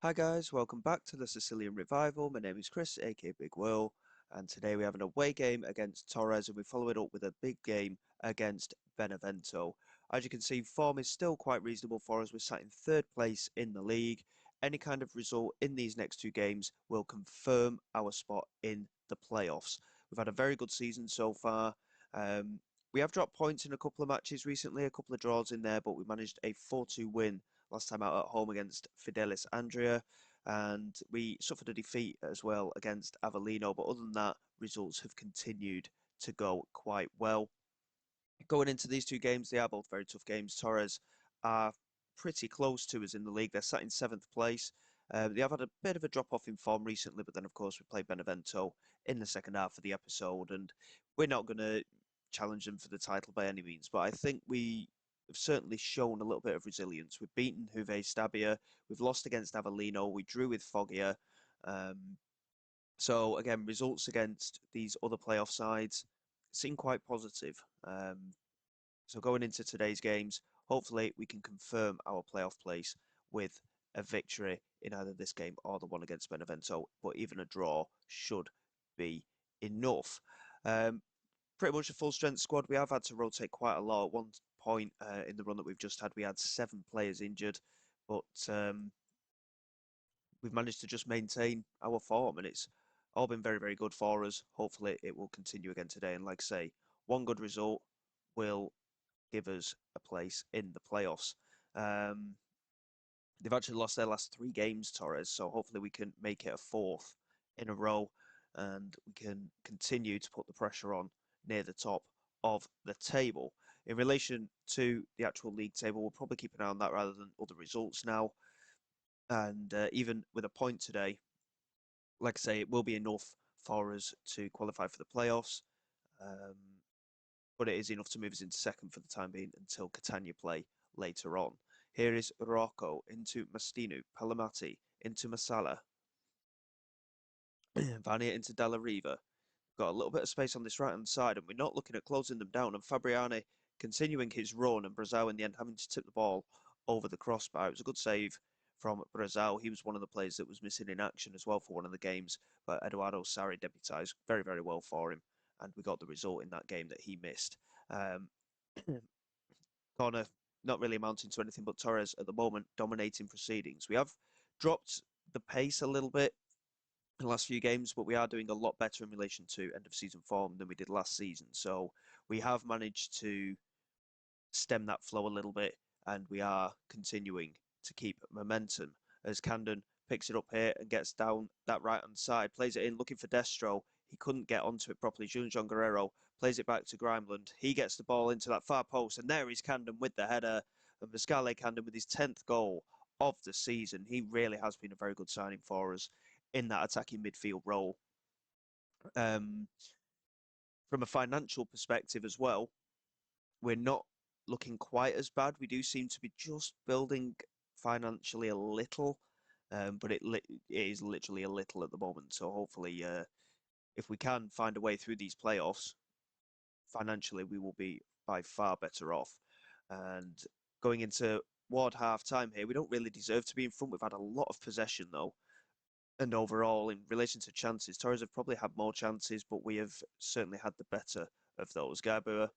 Hi guys, welcome back to the Sicilian Revival. My name is Chris, aka Big Will, and today we have an away game against Torres and we follow it up with a big game against Benevento. As you can see, form is still quite reasonable for us. We're sat in third place in the league. Any kind of result in these next two games will confirm our spot in the playoffs. We've had a very good season so far. We have dropped points in a couple of matches recently, a couple of draws in there, but we managed a 4-2 win last time out at home against Fidelis Andria, and we suffered a defeat as well against Avellino. But other than that, results have continued to go quite well. Going into these two games, they are both very tough games. Torres are pretty close to us in the league. They're sat in seventh place. They have had a bit of a drop off in form recently, but then, of course, we played Benevento in the second half of the episode, and we're not going to challenge them for the title by any means. But I think we have certainly shown a little bit of resilience. We've beaten Juve Stabia, we've lost against Avellino, we drew with Foggia. Um, so, again, results against these other playoff sides seem quite positive. So going into today's games, hopefully we can confirm our playoff place with a victory in either this game or the one against Benevento, but even a draw should be enough. Um, Pretty much a full strength squad. We have had to rotate quite a lot. At one point in the run that we've just had, we had 7 players injured, but we've managed to just maintain our form, and it's all been very, very good for us. Hopefully, it will continue again today. And like I say, one good result will give us a place in the playoffs. Um, they've actually lost their last 3 games, Torres, so hopefully we can make it a fourth in a row and we can continue to put the pressure on near the top of the table. In relation to the actual league table, we'll probably keep an eye on that rather than other results now. And even with a point today, like I say, it will be enough for us to qualify for the playoffs. Um, but it is enough to move us into second for the time being until Catania play later on. Here is Rocco into Mastinu, Palamati into Masala, Vania into Dalla Riva. Got a little bit of space on this right hand side, and we're not looking at closing them down. And Fabriani continuing his run, and Brazil in the end having to tip the ball over the crossbar. It was a good save from Brazil. He was one of the players that was missing in action as well for one of the games, but Eduardo Sari debutised very, very well for him, and we got the result in that game that he missed. Um, Corner not really amounting to anything, but Torres at the moment dominating proceedings. We have dropped the pace a little bit in the last few games, but we are doing a lot better in relation to end of season form than we did last season. So we have managed to stem that flow a little bit, and we are continuing to keep momentum as Camden picks it up here and gets down that right hand side, plays it in, looking for Destro. He couldn't get onto it properly. Julian Guerrero plays it back to Grimeland. He gets the ball into that far post, and there is Camden with the header. And Pascale Camden with his 10th goal of the season. He really has been a very good signing for us in that attacking midfield role. Um, from a financial perspective as well, we're not looking quite as bad. We do seem to be just building financially a little, but it is literally a little at the moment. So hopefully, if we can find a way through these playoffs, financially we will be by far better off. And going into Ward half time here, we don't really deserve to be in front. We've had a lot of possession though. And overall, in relation to chances, Torres have probably had more chances, but we have certainly had the better of those. Gabua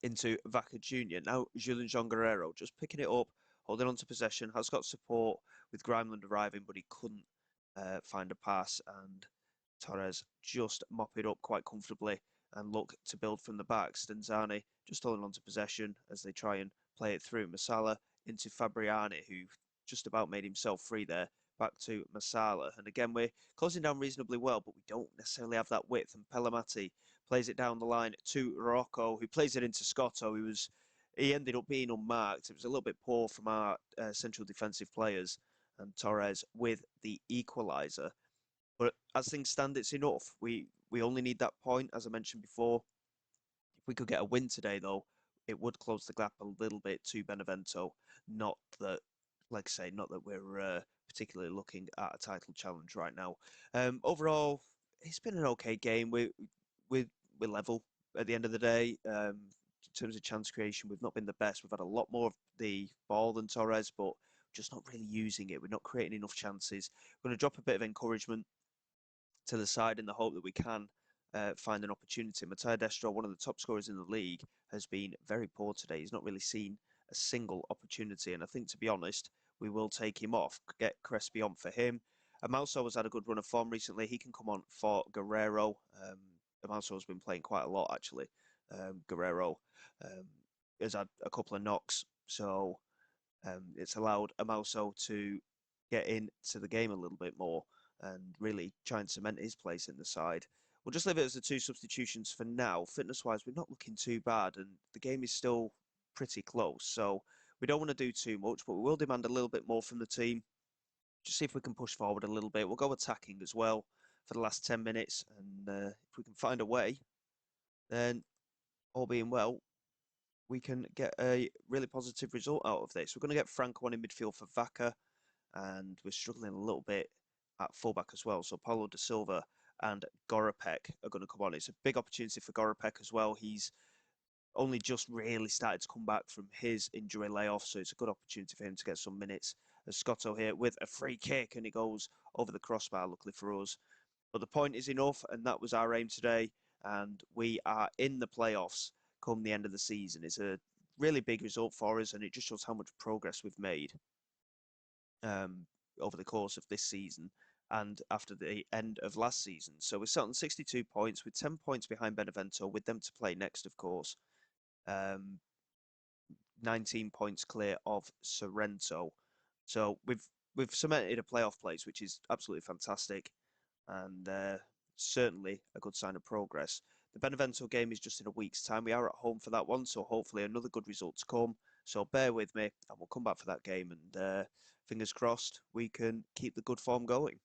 into Vaca Jr. Now Julian Jean Guerrero just picking it up, holding on to possession, has got support with Grimeland arriving, but he couldn't find a pass, and Torres just mop it up quite comfortably and look to build from the back. Stenzani just holding on to possession as they try and play it through. Masala into Fabriani, who just about made himself free there. Back to Masala. And again, we're closing down reasonably well, but we don't necessarily have that width. And Pelamati plays it down the line to Rocco, who plays it into Scotto, he ended up being unmarked. It was a little bit poor from our central defensive players, and Torres with the equaliser. But as things stand, it's enough. We only need that point, as I mentioned before. If we could get a win today, though, it would close the gap a little bit to Benevento. Not that, like I say, not that we're particularly looking at a title challenge right now. Overall, it's been an okay game. We're, we're level at the end of the day. In terms of chance creation, we've not been the best. We've had a lot more of the ball than Torres, but just not really using it. We're not creating enough chances. We're going to drop a bit of encouragement to the side in the hope that we can find an opportunity. Matteo Destro, one of the top scorers in the league, has been very poor today. He's not really seen a single opportunity, and I think, to be honest, we will take him off, get Crespi on for him. Amalso has had a good run of form recently. He can come on for Guerrero. Amalso has been playing quite a lot, actually. Guerrero um, has had a couple of knocks, so it's allowed Amalso to get into the game a little bit more and really try and cement his place in the side. We'll just leave it as the two substitutions for now. Fitness-wise, we're not looking too bad, and the game is still pretty close. So we don't want to do too much, but we will demand a little bit more from the team. Just see if we can push forward a little bit. We'll go attacking as well for the last 10 minutes, and if we can find a way, then all being well, we can get a really positive result out of this. We're going to get Franco on in midfield for Vaca, and we're struggling a little bit at fullback as well. So Paulo da Silva and Gorapek are going to come on. It's a big opportunity for Gorapek as well. He's only just really started to come back from his injury layoff, so it's a good opportunity for him to get some minutes. As Scotto here with a free kick, and it goes over the crossbar, luckily for us. But the point is enough, and that was our aim today. And we are in the playoffs come the end of the season. It's a really big result for us, and it just shows how much progress we've made over the course of this season and after the end of last season. So we're sat on 62 points with 10 points behind Benevento, with them to play next, of course. 19 points clear of Sorrento. So we've cemented a playoff place, which is absolutely fantastic, and certainly a good sign of progress. The Benevento game is just in a week's time. We are at home for that one, so hopefully another good result to come. So bear with me, and we'll come back for that game, and fingers crossed we can keep the good form going.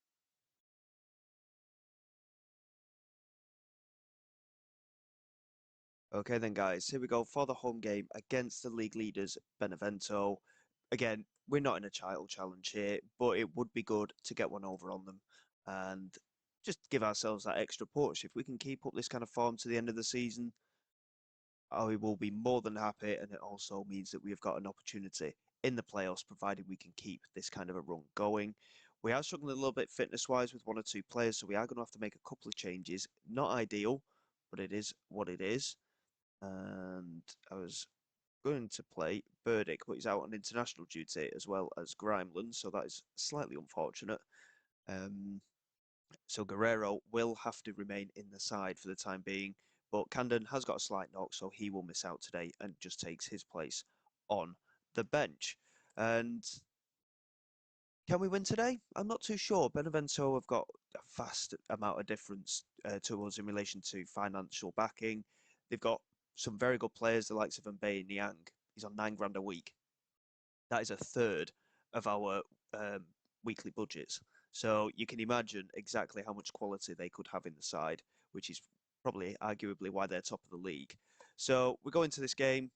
Okay then, guys, here we go for the home game against the league leaders, Benevento. Again, we're not in a title challenge here, but it would be good to get one over on them and just give ourselves that extra push. If we can keep up this kind of form to the end of the season, I will be more than happy, and it also means that we have got an opportunity in the playoffs, provided we can keep this kind of a run going. We are struggling a little bit fitness-wise with one or two players, so we are going to have to make a couple of changes. Not ideal, but it is what it is. And I was going to play Burdick, but he's out on international duty as well as Grimeland, so that is slightly unfortunate. So Guerrero will have to remain in the side for the time being, but Camden has got a slight knock, so he will miss out today and just takes his place on the bench. And can we win today? I'm not too sure. Benevento have got a vast amount of difference to us in relation to financial backing. They've got some very good players, the likes of Mbaye Niang. He's on £9 grand a week. That is a third of our weekly budgets. So you can imagine exactly how much quality they could have in the side, which is probably arguably why they're top of the league. So we go into this game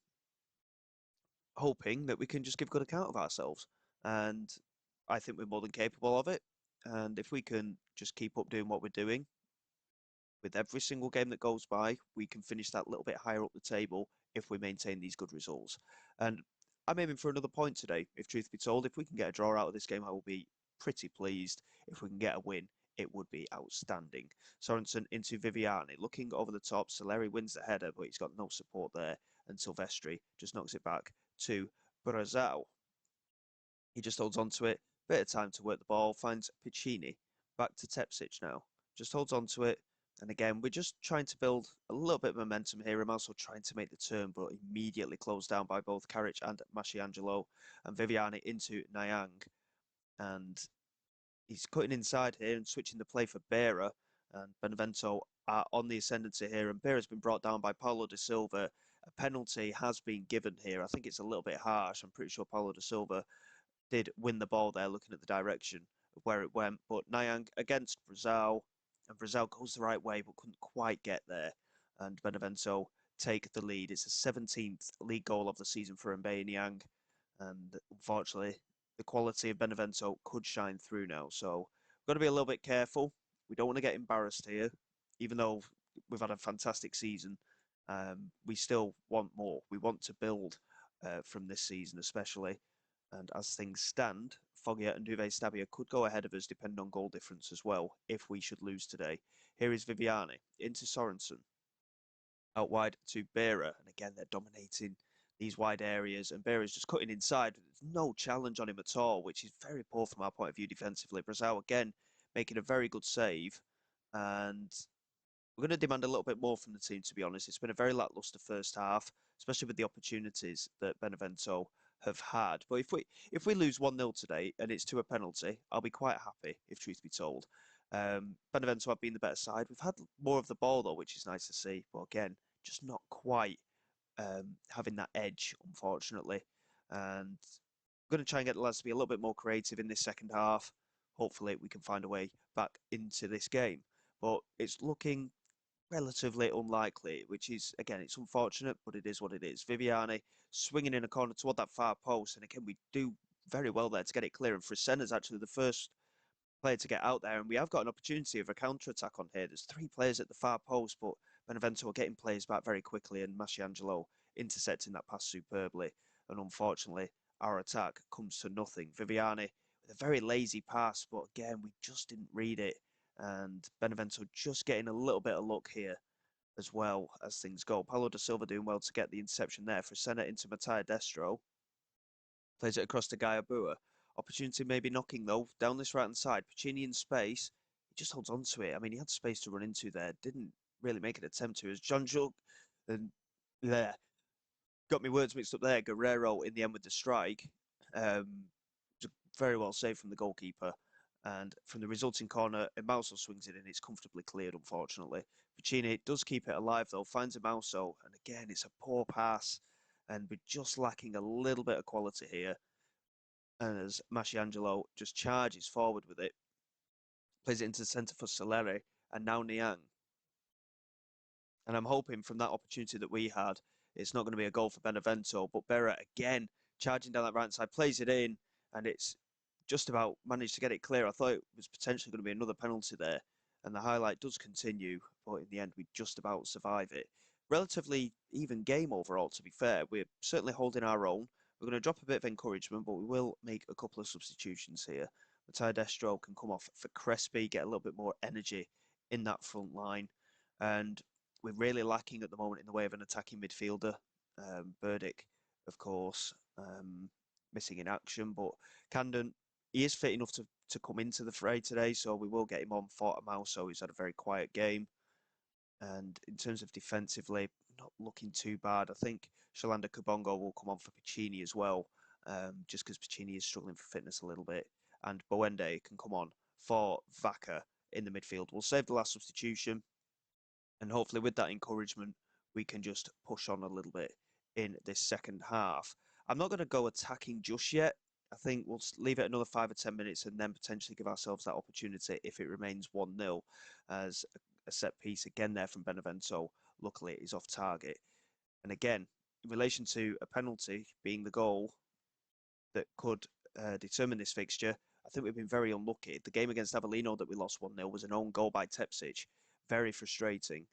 hoping that we can just give good account of ourselves. And I think we're more than capable of it. And if we can just keep up doing what we're doing, with every single game that goes by, we can finish that little bit higher up the table if we maintain these good results. And I'm aiming for another point today, if truth be told. If we can get a draw out of this game, I will be pretty pleased. If we can get a win, it would be outstanding. Sorensen into Viviani, looking over the top. Soleri wins the header, but he's got no support there. And Silvestri just knocks it back to Brazil. He just holds on to it. Bit of time to work the ball. Finds Piccini. Back to Tepsic now. Just holds on to it. And again, we're just trying to build a little bit of momentum here. I'm also trying to make the turn, but immediately closed down by both Karic and Masciangelo. And Viviani into Nyang. And he's cutting inside here and switching the play for Beira. And Benevento are on the ascendancy here. And Beira's been brought down by Paulo da Silva. A penalty has been given here. I think it's a little bit harsh. I'm pretty sure Paulo da Silva did win the ball there, looking at the direction of where it went. But Nyang against Brazil, and Brazil goes the right way, but couldn't quite get there. And Benevento take the lead. It's the 17th league goal of the season for Mbaye Niang. And unfortunately, the quality of Benevento could shine through now. So we've got to be a little bit careful. We don't want to get embarrassed here, even though we've had a fantastic season. We still want more. We want to build from this season, especially. And as things stand, Foggia and Duve Stabia could go ahead of us depending on goal difference as well if we should lose today. Here is Viviani into Sorensen. Out wide to Beira. And again, they're dominating these wide areas. And Beira's just cutting inside. There's no challenge on him at all, which is very poor from our point of view defensively. Brazil again making a very good save. And we're going to demand a little bit more from the team, to be honest. It's been a very lacklustre first half, especially with the opportunities that Benevento have had. But if we lose 1-0 today and it's to a penalty, I'll be quite happy, if truth be told. Benevento have been the better side. We've had more of the ball, though, which is nice to see. But again, just not quite having that edge, unfortunately. And I'm going to try and get the lads to be a little bit more creative in this second half. Hopefully, we can find a way back into this game. But it's looking relatively unlikely, which is, again, it's unfortunate, but it is what it is. Viviani swinging in a corner toward that far post. And again, we do very well there to get it clear. And Frisena's actually the first player to get out there. And we have got an opportunity of a counter-attack on here. There's 3 players at the far post, but Benevento are getting players back very quickly. And Masciangelo intercepting that pass superbly. And unfortunately, our attack comes to nothing. Viviani with a very lazy pass, but again, we just didn't read it. And Benevento just getting a little bit of luck here as well as things go. Paulo da Silva doing well to get the interception there. For Senna into Matteo Destro. Plays it across to Gaiabua. Opportunity maybe knocking though. Down this right hand side. Piccini in space. He just holds on to it. I mean, he had space to run into there. Didn't really make an attempt to. As John Jug and there. Got me words mixed up there. Guerrero in the end with the strike. Very well saved from the goalkeeper. And from the resulting corner, Emauso swings it in. It's comfortably cleared, unfortunately. Piccini does keep it alive, though. Finds Emauso. And again, it's a poor pass. And we're just lacking a little bit of quality here. And as Masciangelo just charges forward with it. Plays it into the centre for Soleri. And now Niang. And I'm hoping from that opportunity that we had, it's not going to be a goal for Benevento. But Berra, again, charging down that right side, plays it in. And it's just about managed to get it clear. I thought it was potentially going to be another penalty there. And the highlight does continue. But in the end, we just about survive it. Relatively even game overall, to be fair. We're certainly holding our own. We're going to drop a bit of encouragement, but we will make a couple of substitutions here. Matteo Destro can come off for Crespi, get a little bit more energy in that front line. And we're really lacking at the moment in the way of an attacking midfielder. Burdick, of course, missing in action, but Camden, he is fit enough to come into the fray today, so we will get him on for Emauso, who's had a very quiet game. And in terms of defensively, not looking too bad. I think Shalanda Kabongo will come on for Piccini as well, just because Piccini is struggling for fitness a little bit. And Boende can come on for Vaca in the midfield. We'll save the last substitution. And hopefully with that encouragement, we can just push on a little bit in this second half. I'm not going to go attacking just yet. I think we'll leave it another 5 or 10 minutes and then potentially give ourselves that opportunity if it remains 1-0 as a set piece again there from Benevento. Luckily, it is off target. And again, in relation to a penalty being the goal that could determine this fixture, I think we've been very unlucky. The game against Avellino that we lost 1-0 was an own goal by Tepsic. Very frustrating.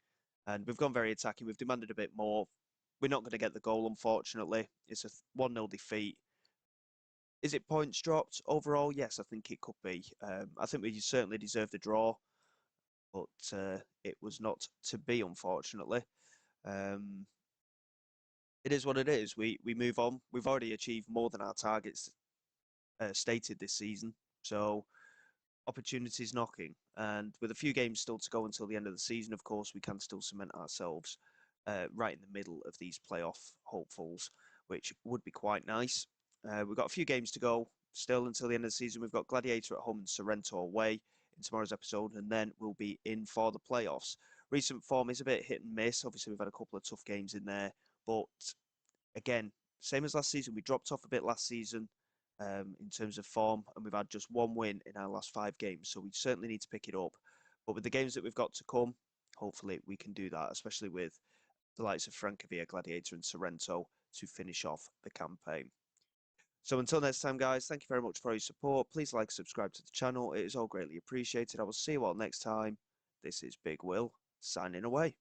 And we've gone very attacking. We've demanded a bit more. We're not going to get the goal, unfortunately. It's a 1-0 defeat. Is it points dropped overall? Yes, I think it could be. I think we certainly deserved a draw, but it was not to be, unfortunately. It is what it is. We move on. We've already achieved more than our targets stated this season. So opportunities knocking. And with a few games still to go until the end of the season, of course, we can still cement ourselves right in the middle of these playoff hopefuls, which would be quite nice. We've got a few games to go still until the end of the season. We've got Gladiator at home and Sorrento away in tomorrow's episode, and then we'll be in for the playoffs. Recent form is a bit hit and miss. Obviously, we've had a couple of tough games in there, but again, same as last season, we dropped off a bit last season in terms of form, and we've had just one win in our last 5 games, so we certainly need to pick it up. But with the games that we've got to come, hopefully we can do that, especially with the likes of Francavilla, Gladiator and Sorrento to finish off the campaign. So until next time, guys, thank you very much for your support. Please like, subscribe to the channel. It is all greatly appreciated. I will see you all next time. This is Big Will, signing away.